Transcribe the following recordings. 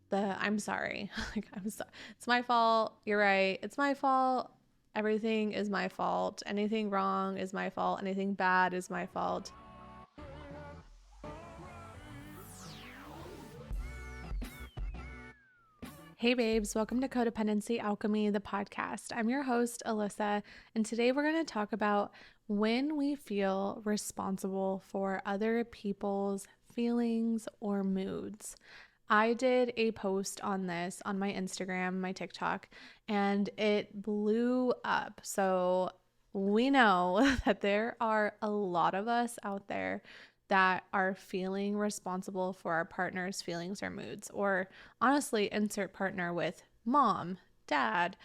the I'm sorry. Like, it's my fault. You're right. It's my fault. Everything is my fault. Anything wrong is my fault. Anything bad is my fault. Hey babes, welcome to Codependency Alchemy, the podcast. I'm your host, Alyssa, and today we're going to talk about when we feel responsible for other people's feelings or moods. I did a post on this on my Instagram, my TikTok, and it blew up. So we know that there are a lot of us out there that are feeling responsible for our partner's feelings or moods, or honestly, insert partner with mom, dad,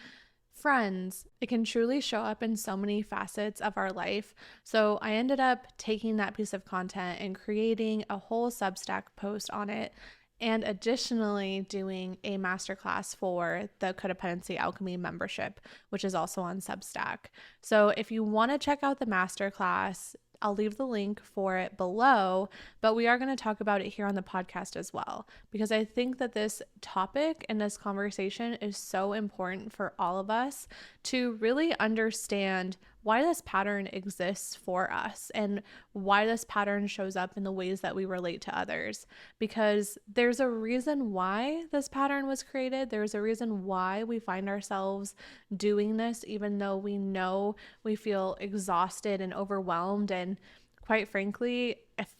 friends. It can truly show up in so many facets of our life. So I ended up taking that piece of content and creating a whole Substack post on it, and additionally doing a masterclass for the Codependency Alchemy membership, which is also on Substack. So if you want to check out the masterclass, I'll leave the link for it below, but we are going to talk about it here on the podcast as well, because I think that this topic and this conversation is so important for all of us to really understand why this pattern exists for us and why this pattern shows up in the ways that we relate to others. Because there's a reason why this pattern was created. There's a reason why we find ourselves doing this, even though we know we feel exhausted and overwhelmed. And quite frankly, if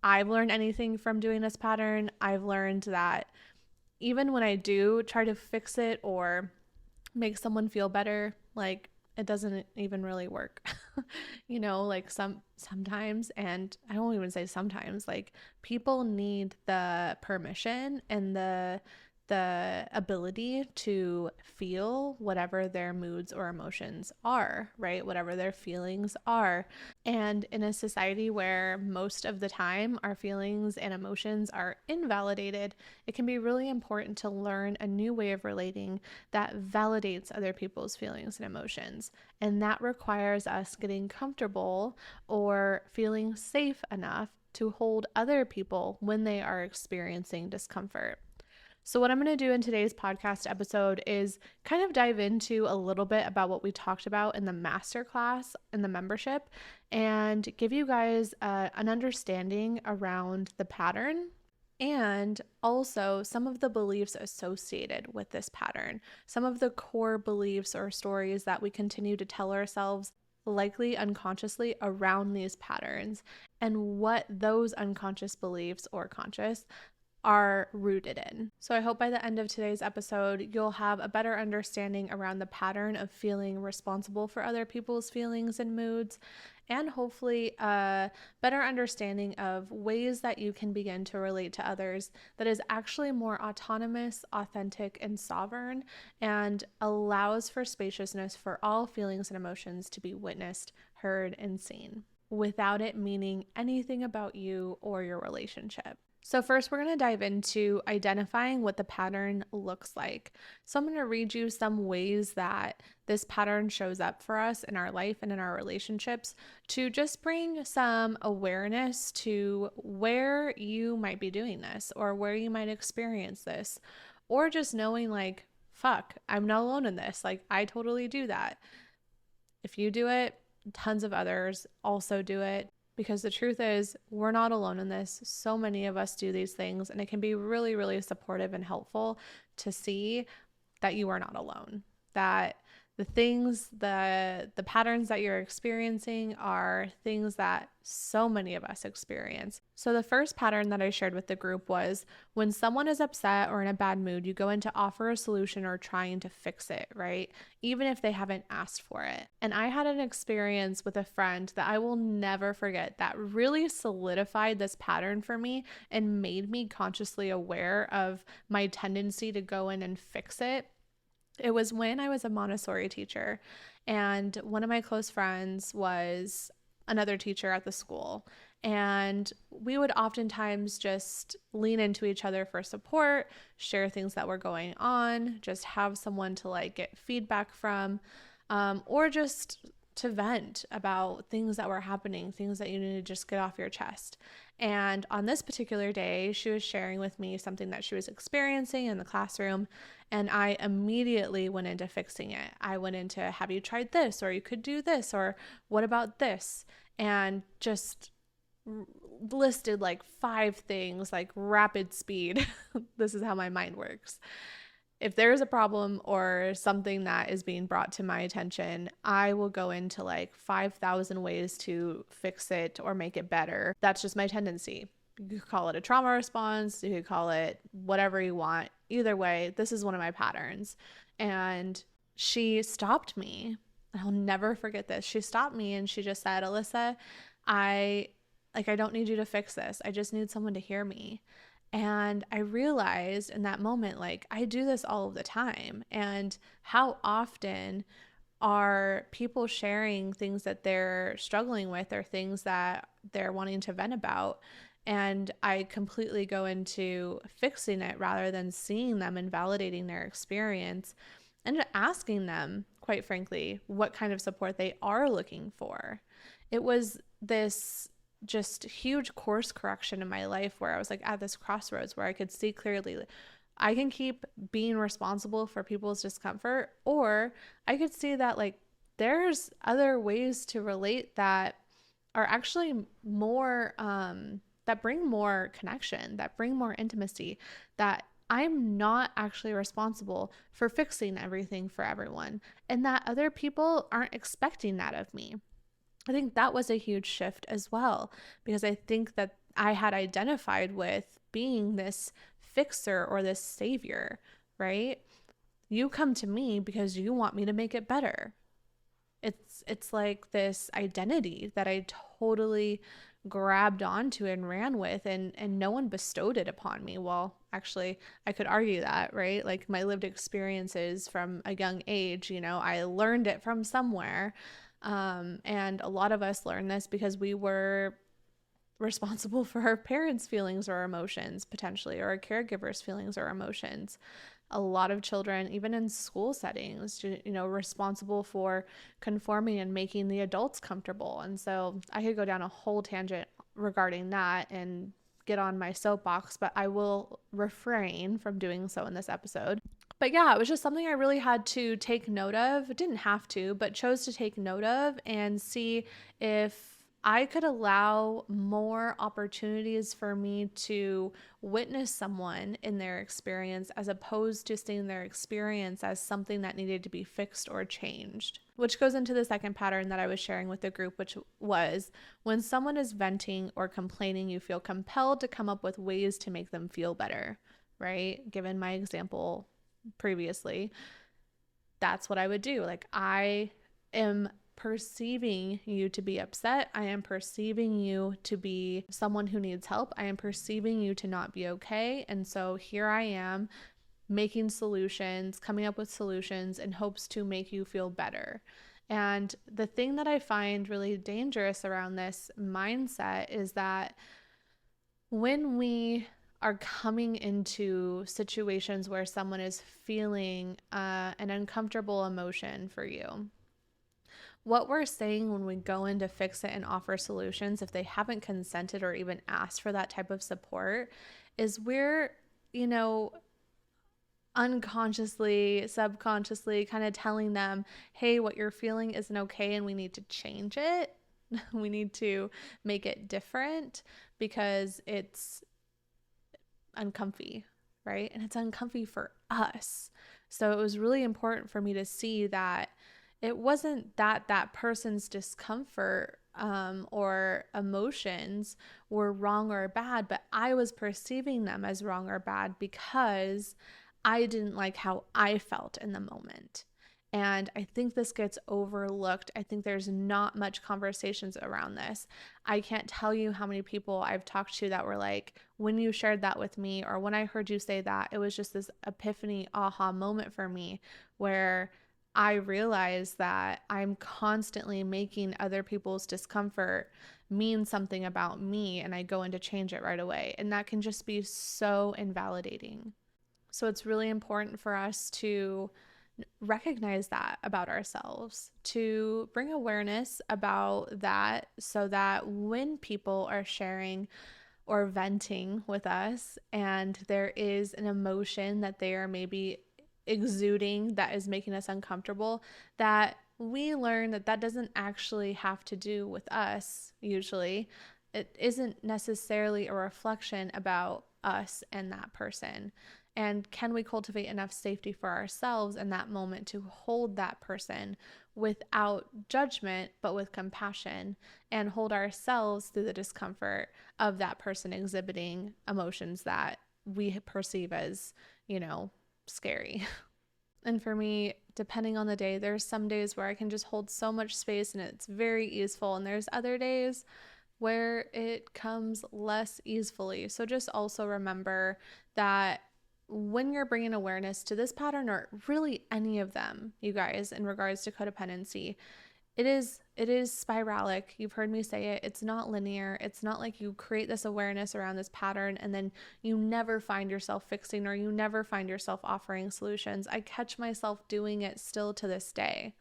I've learned anything from doing this pattern, I've learned that even when I do try to fix it or make someone feel better, like, it doesn't even really work. Like sometimes, and I won't even say sometimes, like, people need the permission and the ability to feel whatever their moods or emotions are, right? Whatever their feelings are. And in a society where most of the time our feelings and emotions are invalidated, it can be really important to learn a new way of relating that validates other people's feelings and emotions. And that requires us getting comfortable or feeling safe enough to hold other people when they are experiencing discomfort. So what I'm going to do in today's podcast episode is kind of dive into a little bit about what we talked about in the masterclass in the membership, and give you guys an understanding around the pattern and also some of the beliefs associated with this pattern, some of the core beliefs or stories that we continue to tell ourselves, likely unconsciously, around these patterns, and what those unconscious beliefs or conscious are rooted in. So I hope by the end of today's episode, you'll have a better understanding around the pattern of feeling responsible for other people's feelings and moods, and hopefully a better understanding of ways that you can begin to relate to others that is actually more autonomous, authentic, and sovereign, and allows for spaciousness for all feelings and emotions to be witnessed, heard, and seen, without it meaning anything about you or your relationship. So first, we're going to dive into identifying what the pattern looks like. So I'm going to read you some ways that this pattern shows up for us in our life and in our relationships, to just bring some awareness to where you might be doing this, or where you might experience this, or just knowing, like, fuck, I'm not alone in this. Like, I totally do that. If you do it, tons of others also do it. Because the truth is, we're not alone in this. So many of us do these things, and it can be really, really supportive and helpful to see that you are not alone. That the things, the patterns that you're experiencing are things that so many of us experience. So the first pattern that I shared with the group was when someone is upset or in a bad mood, you go in to offer a solution or trying to fix it, right? Even if they haven't asked for it. And I had an experience with a friend that I will never forget that really solidified this pattern for me and made me consciously aware of my tendency to go in and fix it. It was when I was a Montessori teacher, and one of my close friends was another teacher at the school, and we would oftentimes just lean into each other for support, share things that were going on, just have someone to like get feedback from, or just to vent about things that were happening, things that you need to just get off your chest. And on this particular day, she was sharing with me something that she was experiencing in the classroom. And I immediately went into fixing it. I went into, have you tried this? Or you could do this? Or what about this? And just listed like 5 things, like rapid speed. This is how my mind works. If there's a problem or something that is being brought to my attention, I will go into like 5,000 ways to fix it or make it better. That's just my tendency. You could call it a trauma response, you could call it whatever you want. Either way, this is one of my patterns. And she stopped me. I'll never forget this. She stopped me and she just said, Alyssa, I don't need you to fix this. I just need someone to hear me. And I realized in that moment, like, I do this all of the time. And how often are people sharing things that they're struggling with or things that they're wanting to vent about? And I completely go into fixing it rather than seeing them and validating their experience and asking them, quite frankly, what kind of support they are looking for. It was this just huge course correction in my life where I was like at this crossroads where I could see clearly I can keep being responsible for people's discomfort, or I could see that like there's other ways to relate that are actually more that bring more connection, that bring more intimacy, that I'm not actually responsible for fixing everything for everyone, and that other people aren't expecting that of me. I think that was a huge shift as well, because I think that I had identified with being this fixer or this savior, right? You come to me because you want me to make it better. It's like this identity that I totally grabbed onto and ran with, and no one bestowed it upon me. Well, actually, I could argue that, right? Like my lived experiences from a young age, I learned it from somewhere. And a lot of us learn this because we were responsible for our parents' feelings or emotions, potentially, or our caregivers' feelings or emotions. A lot of children, even in school settings, responsible for conforming and making the adults comfortable. And so I could go down a whole tangent regarding that and get on my soapbox, but I will refrain from doing so in this episode. But yeah, it was just something I really had to take note of. Didn't have to, but chose to take note of and see if I could allow more opportunities for me to witness someone in their experience as opposed to seeing their experience as something that needed to be fixed or changed. Which goes into the second pattern that I was sharing with the group, which was when someone is venting or complaining, you feel compelled to come up with ways to make them feel better, right? Given my example previously, that's what I would do. Like, I am perceiving you to be upset. I am perceiving you to be someone who needs help. I am perceiving you to not be okay. And so here I am making solutions, coming up with solutions in hopes to make you feel better. And the thing that I find really dangerous around this mindset is that when we are coming into situations where someone is feeling an uncomfortable emotion for you, what we're saying when we go in to fix it and offer solutions, if they haven't consented or even asked for that type of support, is we're, unconsciously, subconsciously kind of telling them, hey, what you're feeling isn't okay and we need to change it. We need to make it different because it's uncomfy, right? And it's uncomfy for us. So it was really important for me to see that it wasn't that person's discomfort or emotions were wrong or bad, but I was perceiving them as wrong or bad because I didn't like how I felt in the moment. And I think this gets overlooked. I think there's not much conversations around this. I can't tell you how many people I've talked to that were like, when you shared that with me, or when I heard you say that, it was just this epiphany, aha moment for me where I realized that I'm constantly making other people's discomfort mean something about me, and I go in to change it right away. And that can just be so invalidating. So it's really important for us to recognize that about ourselves, to bring awareness about that so that when people are sharing or venting with us, and there is an emotion that they are maybe exuding that is making us uncomfortable, that we learn that that doesn't actually have to do with us usually. It isn't necessarily a reflection about us and that person. And can we cultivate enough safety for ourselves in that moment to hold that person without judgment, but with compassion, and hold ourselves through the discomfort of that person exhibiting emotions that we perceive as, scary. And for me, depending on the day, there's some days where I can just hold so much space and it's very easeful. And there's other days where it comes less easily. So just also remember that when you're bringing awareness to this pattern, or really any of them, you guys, in regards to codependency, it is spiralic. You've heard me say it. It's not linear. It's not like you create this awareness around this pattern and then you never find yourself fixing, or you never find yourself offering solutions. I catch myself doing it still to this day,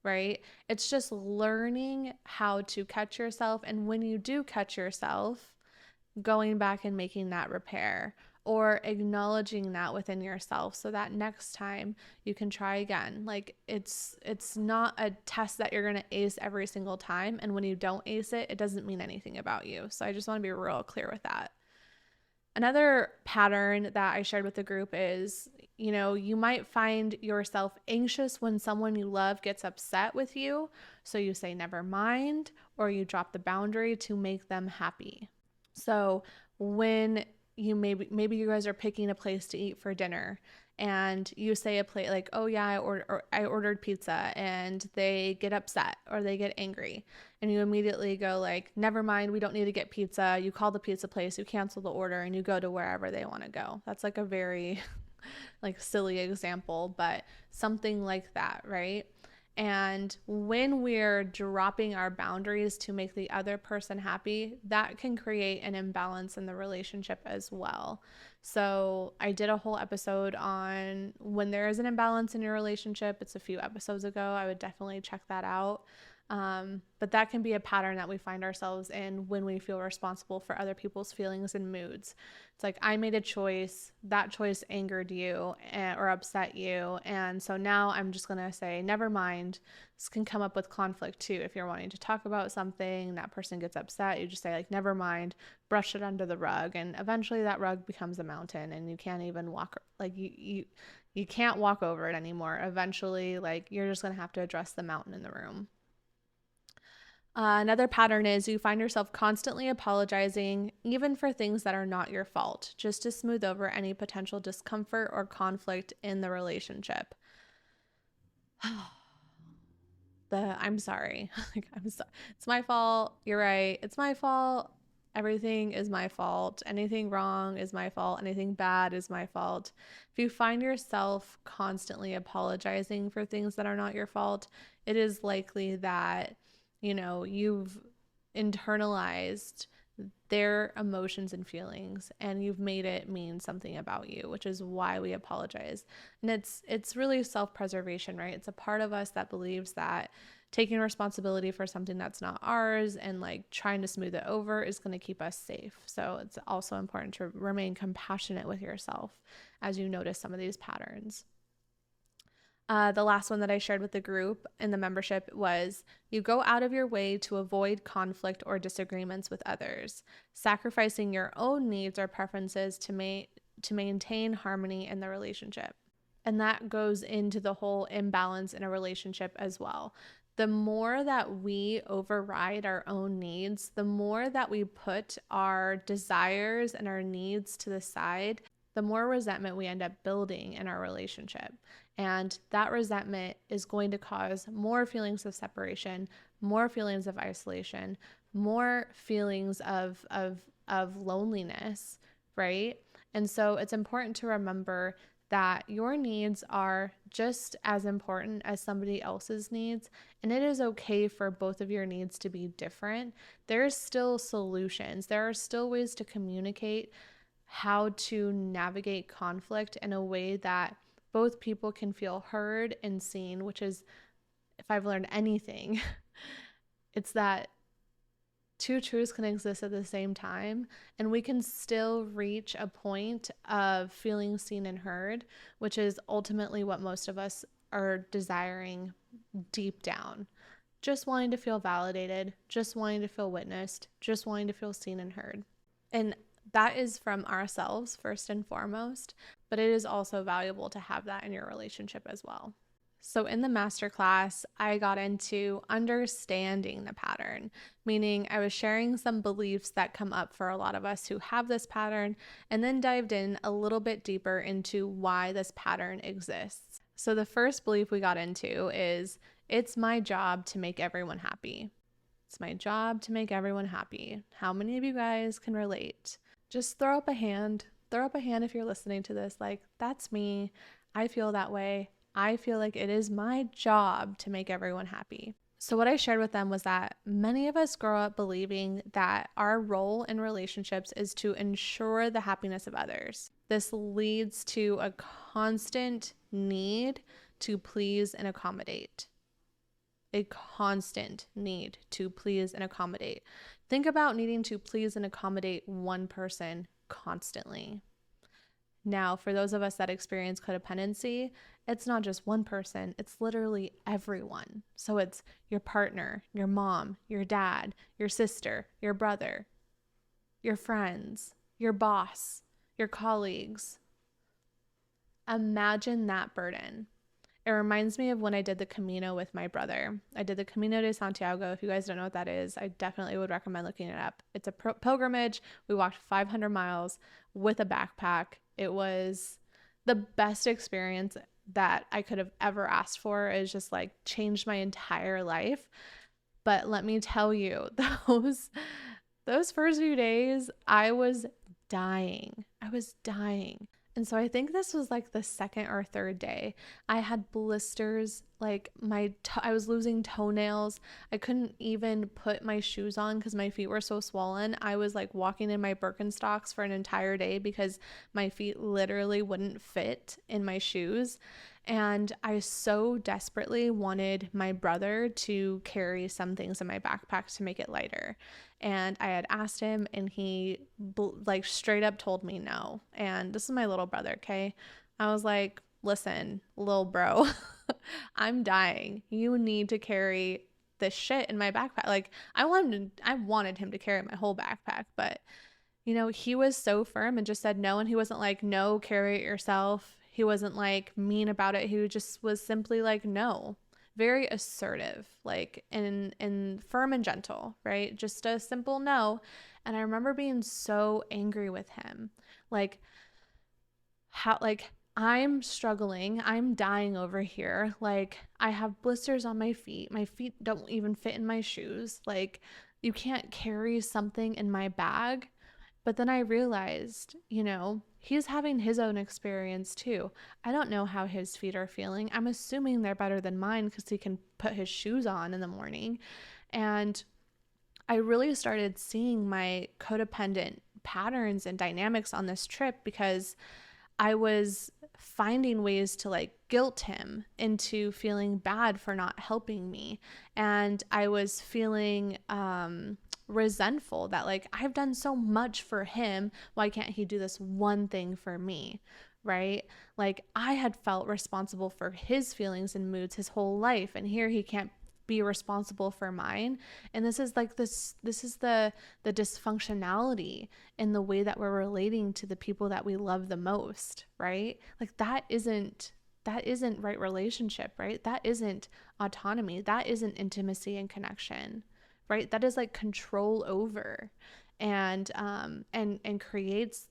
right? It's just learning how to catch yourself, and when you do catch yourself, going back and making that repair, or acknowledging that within yourself, so that next time you can try again. Like it's not a test that you're going to ace every single time, and when you don't ace it, it doesn't mean anything about you. So I just want to be real clear with that. Another pattern that I shared with the group is, you might find yourself anxious when someone you love gets upset with you. So you say, never mind, or you drop the boundary to make them happy. So when you maybe you guys are picking a place to eat for dinner, and you say a plate like, oh yeah, I ordered pizza, and they get upset or they get angry, and you immediately go like, never mind, we don't need to get pizza. You call the pizza place, you cancel the order, and you go to wherever they want to go. That's like a very like silly example, but something like that, right? And when we're dropping our boundaries to make the other person happy, that can create an imbalance in the relationship as well. So I did a whole episode on when there is an imbalance in your relationship. It's a few episodes ago. I would definitely check that out. But that can be a pattern that we find ourselves in when we feel responsible for other people's feelings and moods. It's like, I made a choice, that choice angered you or upset you, and so now I'm just going to say, never mind. This can come up with conflict too. If you're wanting to talk about something, that person gets upset, you just say like, never mind, brush it under the rug, and eventually that rug becomes a mountain and you can't even walk, like you can't walk over it anymore. Eventually, like, you're just going to have to address the mountain in the room. Another pattern is you find yourself constantly apologizing, even for things that are not your fault, just to smooth over any potential discomfort or conflict in the relationship. I'm sorry. It's my fault. You're right. It's my fault. Everything is my fault. Anything wrong is my fault. Anything bad is my fault. If you find yourself constantly apologizing for things that are not your fault, it is likely that, you've internalized their emotions and feelings, and you've made it mean something about you, which is why we apologize. And it's really self-preservation, right? It's a part of us that believes that taking responsibility for something that's not ours and like trying to smooth it over is going to keep us safe. So it's also important to remain compassionate with yourself as you notice some of these patterns. The last one that I shared with the group in the membership was, you go out of your way to avoid conflict or disagreements with others, sacrificing your own needs or preferences to maintain harmony in the relationship. And that goes into the whole imbalance in a relationship as well. The more that we override our own needs, the more that we put our desires and our needs to the side, the more resentment we end up building in our relationship. And that resentment is going to cause more feelings of separation, more feelings of isolation, more feelings of loneliness, right? And so it's important to remember that your needs are just as important as somebody else's needs, and it is okay for both of your needs to be different. There's still solutions. There are still ways to communicate how to navigate conflict in a way that both people can feel heard and seen, which is, if I've learned anything, it's that Two truths can exist at the same time, and we can still reach a point of feeling seen and heard, which is ultimately what most of us are desiring deep down. Just wanting to feel validated, just wanting to feel witnessed, just wanting to feel seen and heard. And that is from ourselves first and foremost, but it is also valuable to have that in your relationship as well. So in the masterclass, I got into understanding the pattern, meaning I was sharing some beliefs that come up for a lot of us who have this pattern, and then dived in a little bit deeper into why this pattern exists. So the first belief we got into is, it's my job to make everyone happy. It's my job to make everyone happy. How many of you guys can relate? Just throw up a hand. Throw up a hand if you're listening to this. Like, that's me. I feel that way. I feel like it is my job to make everyone happy. So what I shared with them was that many of us grow up believing that our role in relationships is to ensure the happiness of others. This leads to a constant need to please and accommodate. A constant need to please and accommodate. Think about needing to please and accommodate one person constantly. Now, for those of us that experience codependency, it's not just one person, it's literally everyone. So it's your partner, your mom, your dad, your sister, your brother, your friends, your boss, your colleagues. Imagine that burden. It reminds me of when I did the Camino with my brother. I did the Camino de Santiago. If you guys don't know what that is, I definitely would recommend looking it up. It's a pilgrimage. We walked 500 miles with a backpack. It was the best experience that I could have ever asked for. It just like changed my entire life. But let me tell you, those first few days, I was dying. I was dying. And so I think this was like the second or third day. I had blisters, like I was losing toenails. I couldn't even put my shoes on because my feet were so swollen. I was like walking in my Birkenstocks for an entire day because my feet literally wouldn't fit in my shoes. And I so desperately wanted my brother to carry some things in my backpack to make it lighter. And I had asked him, and he like straight up told me no. And this is my little brother, okay? I was like, listen, little bro, I'm dying. You need to carry this shit in my backpack. Like I wanted him to carry my whole backpack, but you know, he was so firm and just said no. And he wasn't like, no, carry it yourself. He wasn't like mean about it. He just was simply like, no. Very assertive, like and firm and gentle, right? Just a simple no. And I remember being so angry with him. Like I'm struggling. I'm dying over here. Like I have blisters on my feet. My feet don't even fit in my shoes. Like you can't carry something in my bag. But then I realized, you know, he's having his own experience too. I don't know how his feet are feeling. I'm assuming they're better than mine because he can put his shoes on in the morning. And I really started seeing my codependent patterns and dynamics on this trip because I was finding ways to like guilt him into feeling bad for not helping me. And I was feeling resentful that like I've done so much for him. Why can't he do this one thing for me? Right? Like I had felt responsible for his feelings and moods his whole life. And here he can't be responsible for mine. And this is like this is the dysfunctionality in the way that we're relating to the people that we love the most, right? Like that isn't right relationship, right? That isn't autonomy. That isn't intimacy and connection, right? That is like control over and creates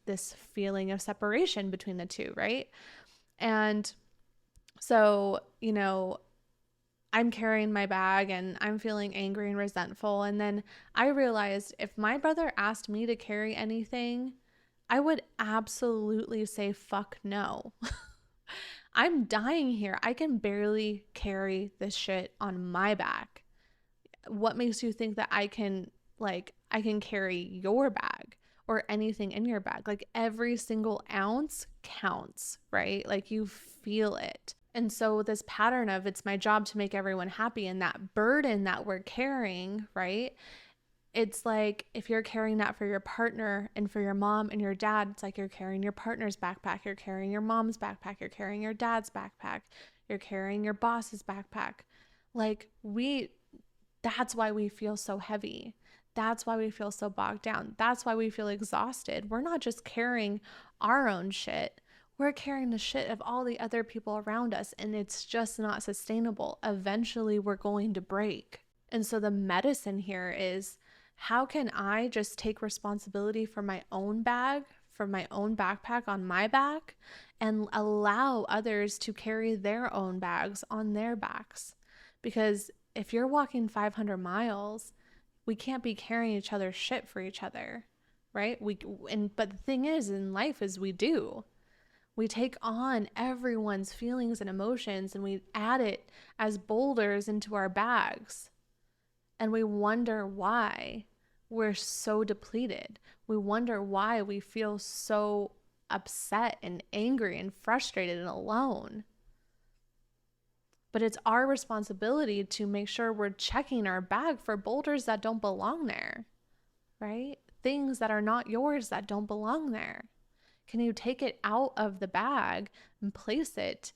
this feeling of separation between the two, right? And so, you know, I'm carrying my bag and I'm feeling angry and resentful. And then I realized if my brother asked me to carry anything, I would absolutely say, fuck no. I'm dying here. I can barely carry this shit on my back. What makes you think that I can carry your bag or anything in your bag? Like every single ounce counts, right? Like you feel it. And so this pattern of it's my job to make everyone happy and that burden that we're carrying, right? It's like if you're carrying that for your partner and for your mom and your dad, it's like you're carrying your partner's backpack, you're carrying your mom's backpack, you're carrying your dad's backpack, you're carrying your boss's backpack. Like that's why we feel so heavy. That's why we feel so bogged down. That's why we feel exhausted. We're not just carrying our own shit. We're carrying the shit of all the other people around us, and it's just not sustainable. Eventually, we're going to break. And so the medicine here is, how can I just take responsibility for my own bag, for my own backpack on my back, and allow others to carry their own bags on their backs? Because if you're walking 500 miles, we can't be carrying each other's shit for each other, right? But the thing is, in life is we do. We take on everyone's feelings and emotions and we add it as boulders into our bags. And we wonder why we're so depleted. We wonder why we feel so upset and angry and frustrated and alone. But it's our responsibility to make sure we're checking our bag for boulders that don't belong there, right? Things that are not yours that don't belong there. Can you take it out of the bag and place it,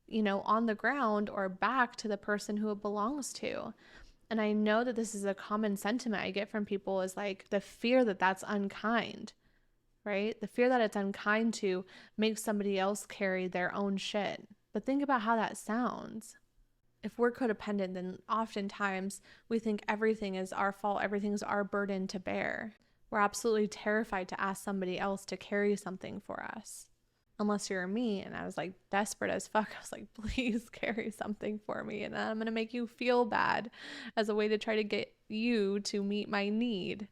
on the ground or back to the person who it belongs to? And I know that this is a common sentiment I get from people, is like the fear that that's unkind, right? The fear that it's unkind to make somebody else carry their own shit. But think about how that sounds. If we're codependent, then oftentimes we think everything is our fault, everything's our burden to bear. We're absolutely terrified to ask somebody else to carry something for us. Unless you're me, and I was like desperate as fuck. I was like, please carry something for me, and then I'm gonna make you feel bad as a way to try to get you to meet my need,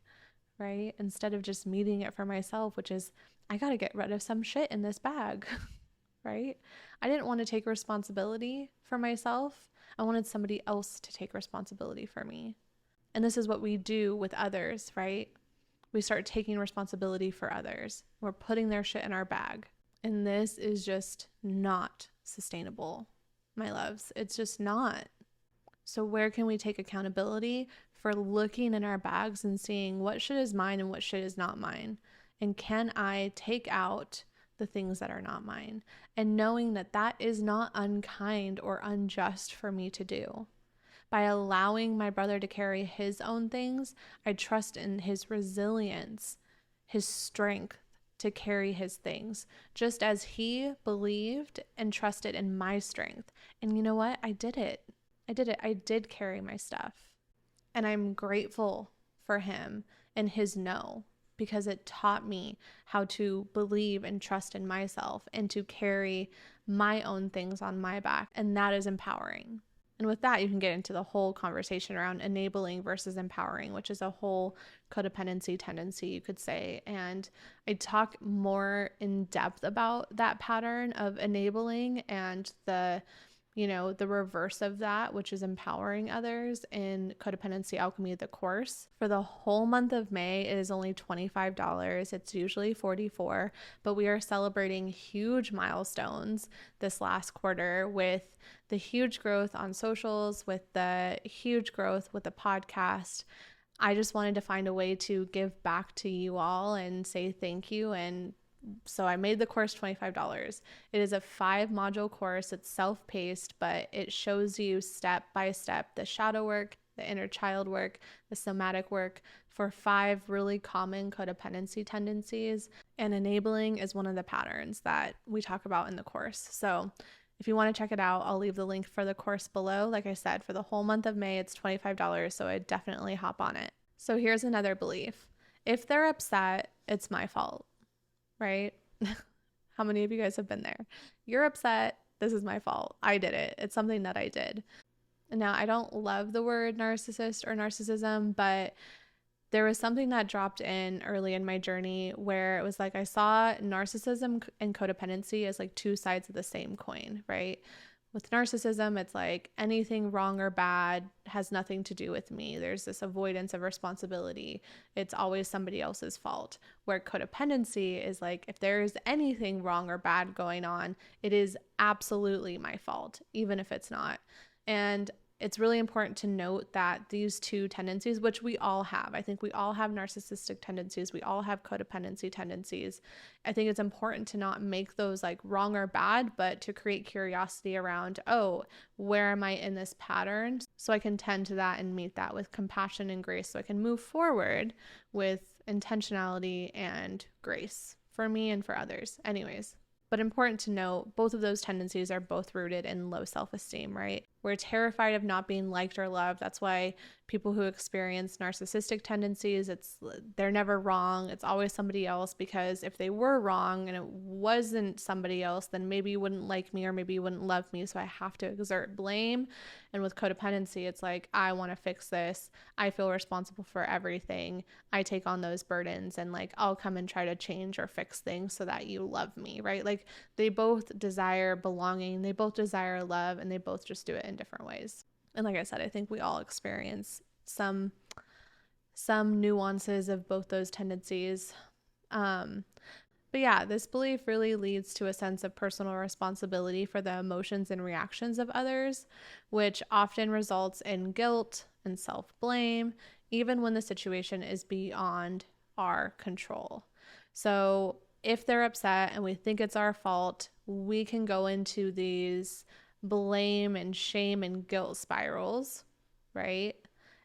right? Instead of just meeting it for myself, which is, I gotta get rid of some shit in this bag, right? I didn't want to take responsibility for myself. I wanted somebody else to take responsibility for me. And this is what we do with others, right? We start taking responsibility for others. We're putting their shit in our bag. And this is just not sustainable, my loves. It's just not. So where can we take accountability for looking in our bags and seeing what shit is mine and what shit is not mine? And can I take out the things that are not mine? And knowing that that is not unkind or unjust for me to do. By allowing my brother to carry his own things, I trust in his resilience, his strength to carry his things, just as he believed and trusted in my strength. And you know what? I did it. I did carry my stuff. And I'm grateful for him and his no, because it taught me how to believe and trust in myself and to carry my own things on my back. And that is empowering. And with that, you can get into the whole conversation around enabling versus empowering, which is a whole codependency tendency, you could say. And I talk more in depth about that pattern of enabling and the reverse of that, which is empowering others, in Codependency Alchemy, the course. For the whole month of May, it is only $25. It's usually $44, but we are celebrating huge milestones this last quarter with the huge growth on socials, with the huge growth with the podcast. I just wanted to find a way to give back to you all and say thank you. And so I made the course $25. It is a 5-module course. It's self-paced, but it shows you step by step the shadow work, the inner child work, the somatic work for 5 really common codependency tendencies. And enabling is one of the patterns that we talk about in the course. So if you want to check it out, I'll leave the link for the course below. Like I said, for the whole month of May, it's $25, so I'd definitely hop on it. So here's another belief. If they're upset, it's my fault. Right? How many of you guys have been there? You're upset. This is my fault. I did it. It's something that I did. And now I don't love the word narcissist or narcissism, but there was something that dropped in early in my journey where it was like I saw narcissism and codependency as like 2 sides of the same coin, right? With narcissism, it's like anything wrong or bad has nothing to do with me. There's this avoidance of responsibility. It's always somebody else's fault. Where codependency is like, if there's anything wrong or bad going on, it is absolutely my fault, even if it's not. And it's really important to note that these two tendencies, which we all have, I think we all have narcissistic tendencies, we all have codependency tendencies. I think it's important to not make those like wrong or bad, but to create curiosity around, oh, where am I in this pattern? So I can tend to that and meet that with compassion and grace, so I can move forward with intentionality and grace for me and for others. Anyways. But important to note, both of those tendencies are both rooted in low self-esteem, right? We're terrified of not being liked or loved. That's why people who experience narcissistic tendencies, they're never wrong. It's always somebody else, because if they were wrong and it wasn't somebody else, then maybe you wouldn't like me or maybe you wouldn't love me. So I have to exert blame. And with codependency, it's like, I want to fix this. I feel responsible for everything. I take on those burdens, and like, I'll come and try to change or fix things so that you love me, right? Like, they both desire belonging, they both desire love, and they both just do it in different ways. And like I said, I think we all experience some nuances of both those tendencies. But yeah, this belief really leads to a sense of personal responsibility for the emotions and reactions of others, which often results in guilt and self-blame, even when the situation is beyond our control. So if they're upset and we think it's our fault, we can go into these blame and shame and guilt spirals, right?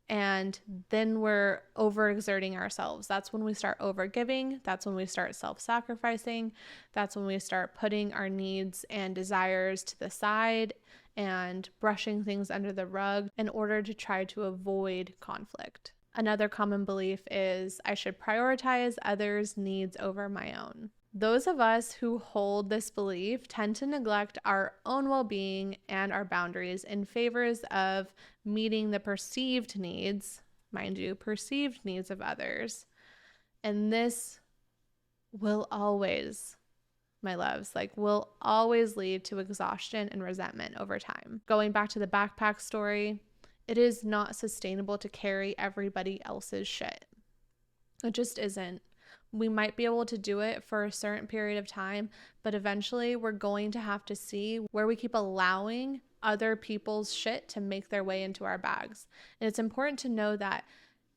And then we're overexerting ourselves. That's when we start overgiving. That's when we start self-sacrificing. That's when we start putting our needs and desires to the side and brushing things under the rug in order to try to avoid conflict. Another common belief is I should prioritize others' needs over my own. Those of us who hold this belief tend to neglect our own well-being and our boundaries in favors of meeting the perceived needs, mind you, perceived needs of others. And this will always, my loves, will always lead to exhaustion and resentment over time. Going back to the backpack story, it is not sustainable to carry everybody else's shit. It just isn't. We might be able to do it for a certain period of time, but eventually we're going to have to see where we keep allowing other people's shit to make their way into our bags. And it's important to know that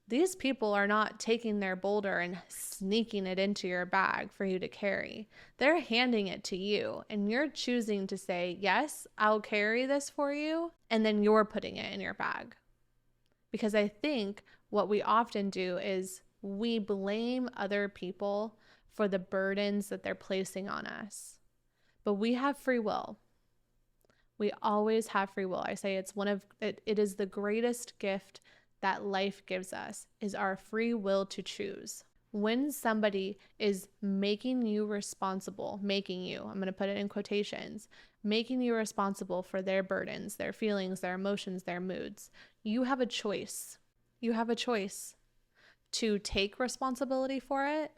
these people are not taking their boulder and sneaking it into your bag for you to carry. They're handing it to you, and you're choosing to say, yes, I'll carry this for you, and then you're putting it in your bag. Because I think what we often do is we blame other people for the burdens that they're placing on us. But we have free will. We always have free will. I say it is the greatest gift that life gives us, is our free will to choose. When somebody is making you responsible, I'm going to put it in quotations, making you responsible for their burdens, their feelings, their emotions, their moods, you have a choice. You have a choice to take responsibility for it,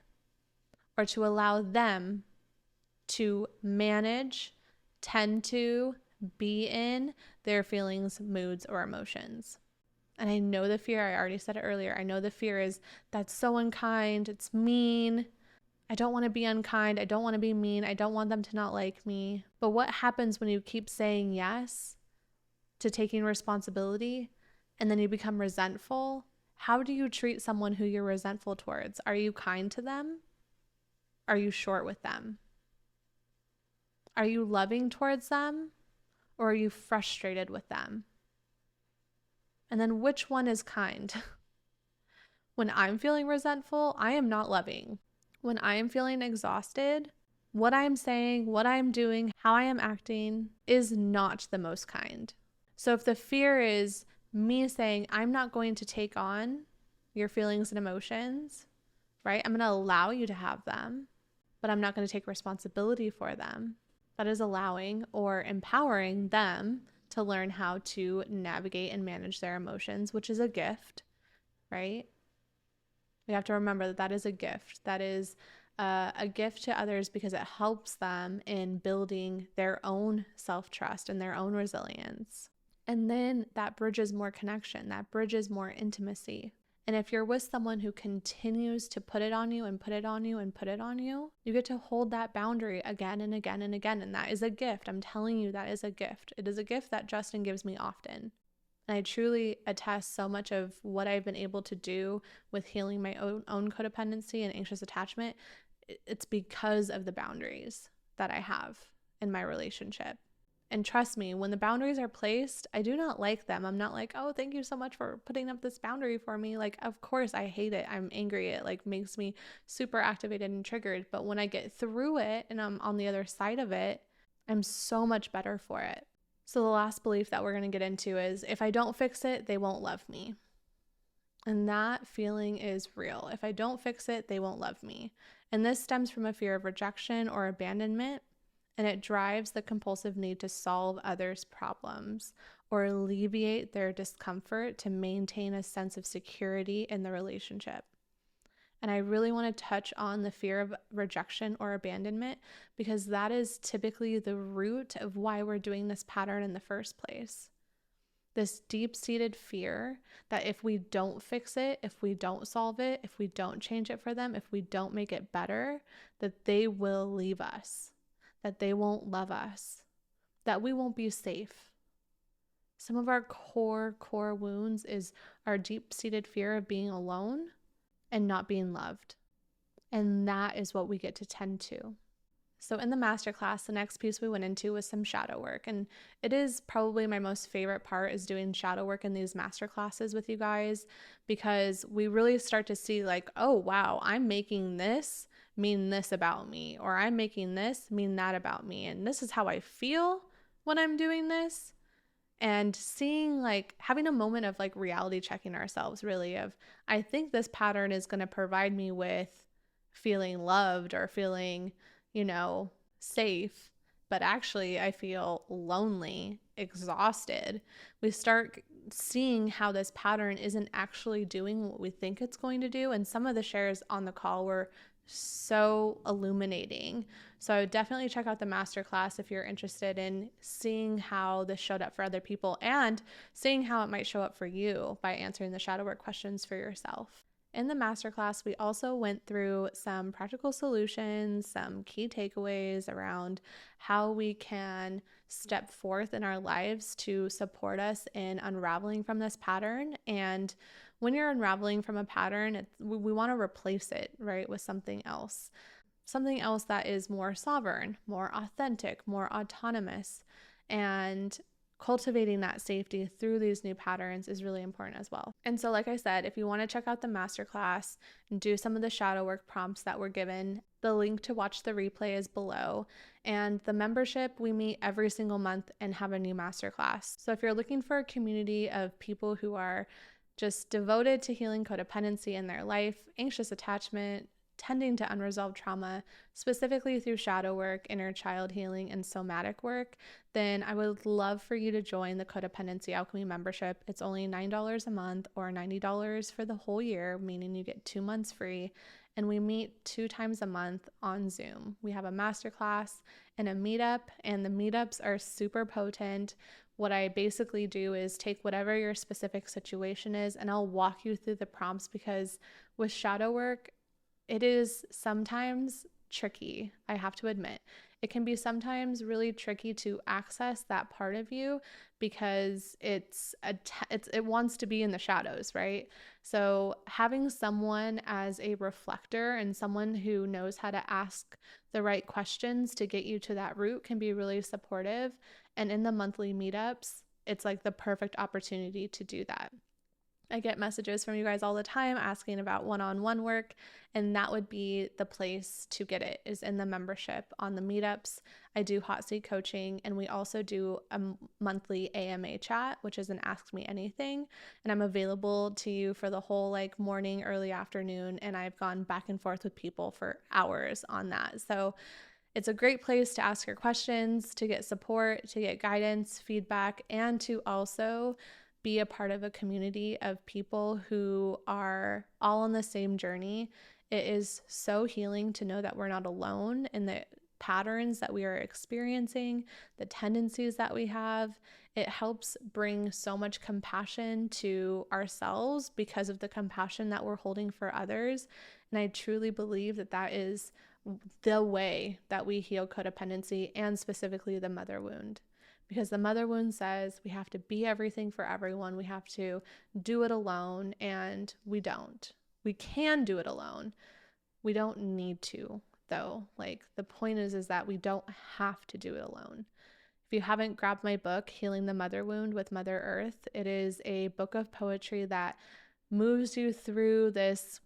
or to allow them to manage, tend to, be in their feelings, moods, or emotions. And I know the fear, I already said it earlier, I know the fear is, that's so unkind, it's mean, I don't want to be unkind, I don't want to be mean, I don't want them to not like me. But what happens when you keep saying yes to taking responsibility and then you become resentful? How do you treat someone who you're resentful towards? Are you kind to them? Are you short with them? Are you loving towards them? Or are you frustrated with them? And then which one is kind? When I'm feeling resentful, I am not loving. When I am feeling exhausted, what I am saying, what I am doing, how I am acting is not the most kind. So if the fear is me saying, I'm not going to take on your feelings and emotions, right? I'm going to allow you to have them, but I'm not going to take responsibility for them. That is allowing or empowering them to learn how to navigate and manage their emotions, which is a gift, right? We have to remember that that is a gift. That is a gift to others because it helps them in building their own self-trust and their own resilience. And then that bridges more connection, that bridges more intimacy. And if you're with someone who continues to put it on you and put it on you and put it on you, you get to hold that boundary again and again and again. And that is a gift. I'm telling you, that is a gift. It is a gift that Justin gives me often. And I truly attest so much of what I've been able to do with healing my own codependency and anxious attachment. It's because of the boundaries that I have in my relationship. And trust me, when the boundaries are placed, I do not like them. I'm not like, oh, thank you so much for putting up this boundary for me. Like, of course, I hate it. I'm angry. It like makes me super activated and triggered. But when I get through it and I'm on the other side of it, I'm so much better for it. So the last belief that we're going to get into is if I don't fix it, they won't love me. And that feeling is real. If I don't fix it, they won't love me. And this stems from a fear of rejection or abandonment, and it drives the compulsive need to solve others' problems or alleviate their discomfort to maintain a sense of security in the relationship. And I really want to touch on the fear of rejection or abandonment because that is typically the root of why we're doing this pattern in the first place. This deep-seated fear that if we don't fix it, if we don't solve it, if we don't change it for them, if we don't make it better, that they will leave us, that they won't love us, that we won't be safe. Some of our core wounds is our deep-seated fear of being alone and not being loved. And that is what we get to tend to. So in the masterclass, the next piece we went into was some shadow work. And it is probably my most favorite part is doing shadow work in these masterclasses with you guys, because we really start to see like, oh, wow, I'm making this mean this about me, or I'm making this mean that about me. And this is how I feel when I'm doing this. And seeing like having a moment of like reality checking ourselves really of, I think this pattern is going to provide me with feeling loved or feeling, safe, but actually I feel lonely, exhausted. We start seeing how this pattern isn't actually doing what we think it's going to do. And some of the shares on the call were so illuminating. So I would definitely check out the masterclass if you're interested in seeing how this showed up for other people and seeing how it might show up for you by answering the shadow work questions for yourself. In the masterclass, we also went through some practical solutions, some key takeaways around how we can step forth in our lives to support us in unraveling from this pattern. And when you're unraveling from a pattern, we want to replace it, right, with something else that is more sovereign, more authentic, more autonomous. And cultivating that safety through these new patterns is really important as well. And so, like I said, if you want to check out the masterclass and do some of the shadow work prompts that were given, the link to watch the replay is below. And the membership, we meet every single month and have a new masterclass. So if you're looking for a community of people who are just devoted to healing codependency in their life, anxious attachment, tending to unresolved trauma, specifically through shadow work, inner child healing, and somatic work, then I would love for you to join the Codependency Alchemy membership. It's only $9 a month or $90 for the whole year, meaning you get 2 months free. And we meet 2 times a month on Zoom. We have a masterclass and a meetup, and the meetups are super potent. What I basically do is take whatever your specific situation is, and I'll walk you through the prompts, because with shadow work, it is sometimes tricky, I have to admit. It can be sometimes really tricky to access that part of you because it wants to be in the shadows, right? So having someone as a reflector and someone who knows how to ask the right questions to get you to that root can be really supportive. And in the monthly meetups, it's like the perfect opportunity to do that. I get messages from you guys all the time asking about one-on-one work, and that would be the place to get it, is in the membership. On the meetups, I do hot seat coaching, and we also do a monthly AMA chat, which is an Ask Me Anything, and I'm available to you for the whole morning, early afternoon, and I've gone back and forth with people for hours on that. So it's a great place to ask your questions, to get support, to get guidance, feedback, and to also be a part of a community of people who are all on the same journey. It is so healing to know that we're not alone in the patterns that we are experiencing, the tendencies that we have. It helps bring so much compassion to ourselves because of the compassion that we're holding for others. And I truly believe that that is the way that we heal codependency, and specifically the mother wound. because the mother wound says we have to be everything for everyone. We have to do it alone, and we don't. We can do it alone. We don't need to, though. Like the point is that we don't have to do it alone. If you haven't grabbed my book, Healing the Mother Wound with Mother Earth, it is a book of poetry that moves you through this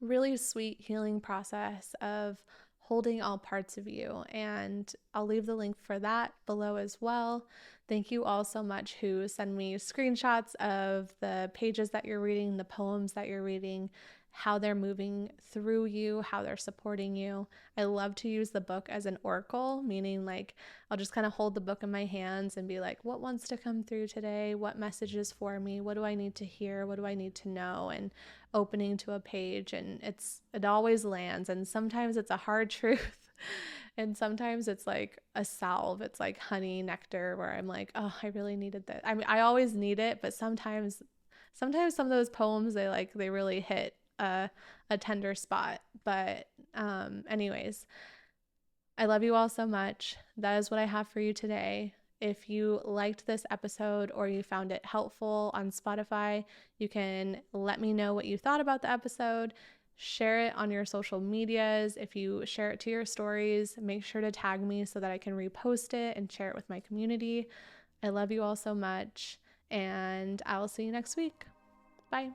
really sweet healing process of holding all parts of you. And I'll leave the link for that below as well. Thank you all so much who send me screenshots of the pages that you're reading, the poems that you're reading, how they're moving through you, how they're supporting you. I love to use the book as an oracle, meaning like I'll just kind of hold the book in my hands and be like, what wants to come through today? What messages for me? What do I need to hear? What do I need to know? And opening to a page, and it always lands, and sometimes it's a hard truth and sometimes it's like a salve. It's like honey nectar where I'm like, oh, I really needed this. I mean, I always need it, but sometimes some of those poems they really hit a tender spot. But anyways, I love you all so much. That is what I have for you today. If you liked this episode or you found it helpful on Spotify, you can let me know what you thought about the episode. Share it on your social medias. If you share it to your stories, make sure to tag me so that I can repost it and share it with my community. I love you all so much, and I will see you next week. Bye.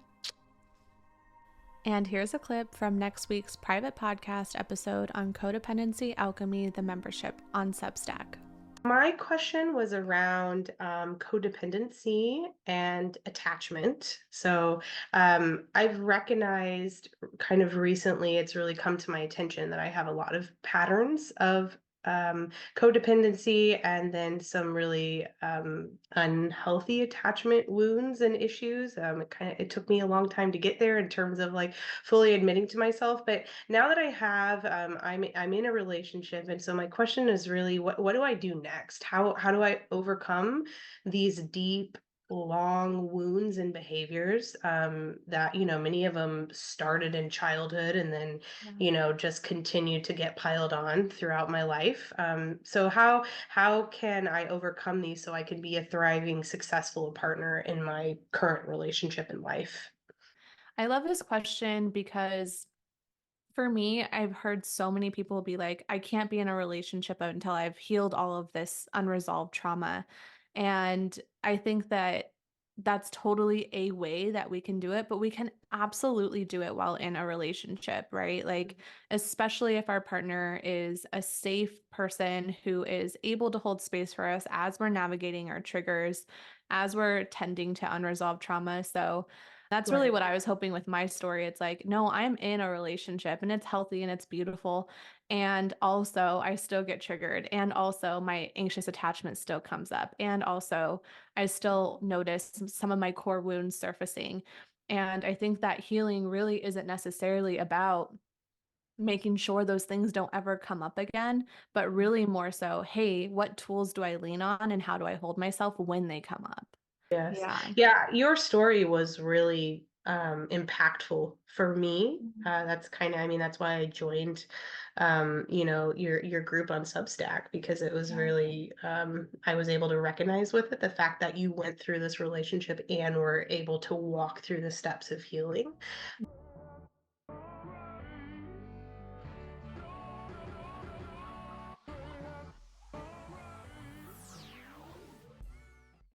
And here's a clip from next week's private podcast episode on Codependency Alchemy, the membership on Substack. My question was around codependency and attachment. So I've recognized kind of recently, it's really come to my attention that I have a lot of patterns of codependency and then some really unhealthy attachment wounds and issues. It took me a long time to get there in terms of like fully admitting to myself, but now that I have, I'm in a relationship, and so my question is really, what do I do next? How do I overcome these deep, long wounds and behaviors that many of them started in childhood and then just continued to get piled on throughout my life. So how can I overcome these so I can be a thriving, successful partner in my current relationship in life? I love this question because for me, I've heard so many people be like, I can't be in a relationship until I've healed all of this unresolved trauma. And I think that that's totally a way that we can do it, but we can absolutely do it while in a relationship, right? Like, especially if our partner is a safe person who is able to hold space for us as we're navigating our triggers, as we're tending to unresolved trauma. So, that's really Right. what I was hoping with my story. It's like, no, I'm in a relationship and it's healthy and it's beautiful. And also, I still get triggered. And also, my anxious attachment still comes up. And also, I still notice some of my core wounds surfacing. And I think that healing really isn't necessarily about making sure those things don't ever come up again, but really more so, hey, what tools do I lean on and how do I hold myself when they come up? Yes. Yeah. Yeah, your story was really impactful for me. Mhm. That's kind of, I mean, that's why I joined your group on Substack, because it was Yeah. really I was able to recognize with it the fact that you went through this relationship and were able to walk through the steps of healing.